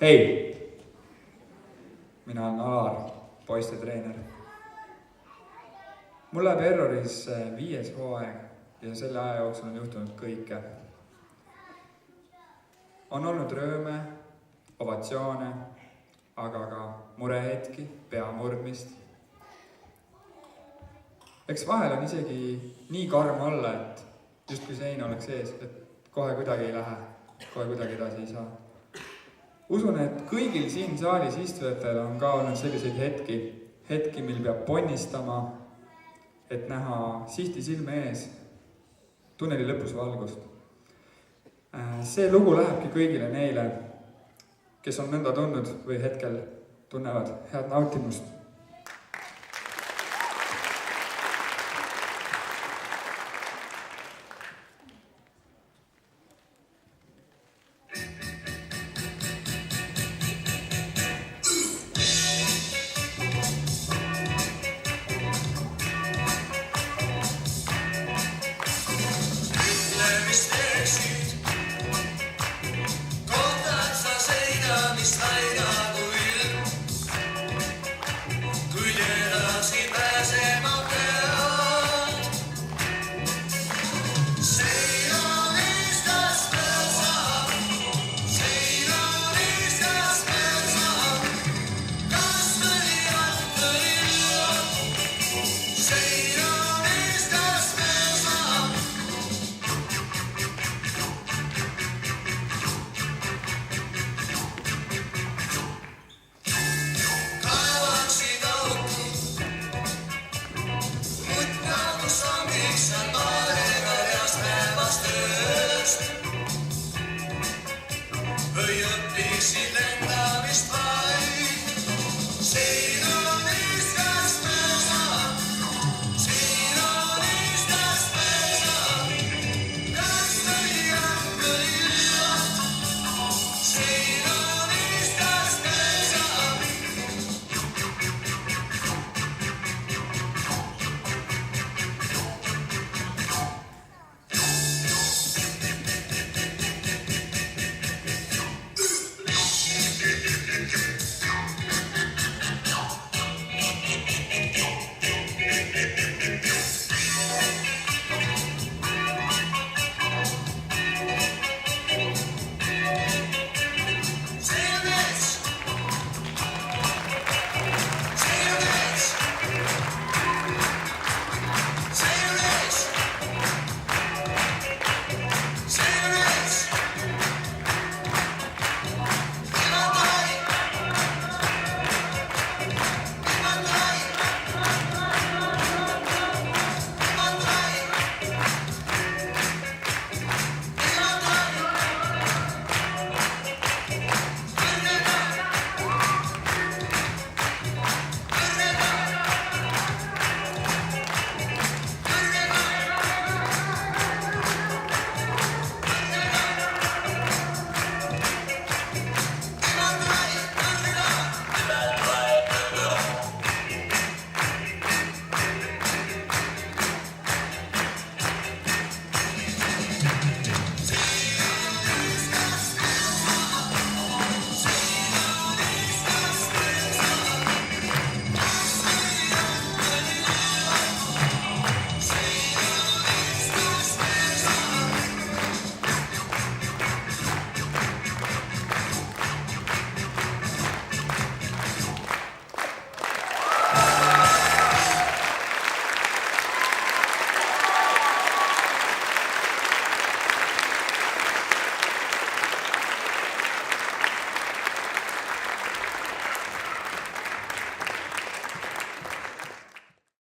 Hei, mina olen Alar, poiste treener. Mul läheb Erroris 5. hooaeg ja selle aja jooksul on juhtunud kõike. On olnud rööme, ovatsioone, aga ka murehetki, pea murdmist. Eks vahel on isegi nii karm olla, et justkui sein oleks ees, et kohe kuidagi ei lähe, kohe kuidagi edasi ei saa. Usun, et kõigil siin saalis istujatel on ka olnud selliseid hetki, mil peab ponnistama, et näha sihti silme ees, tunneli lõpus valgust. See lugu lähebki kõigile neile, kes on nõnda tundnud või hetkel tunnevad head nautimust. Või õpiksid lendamist vaid.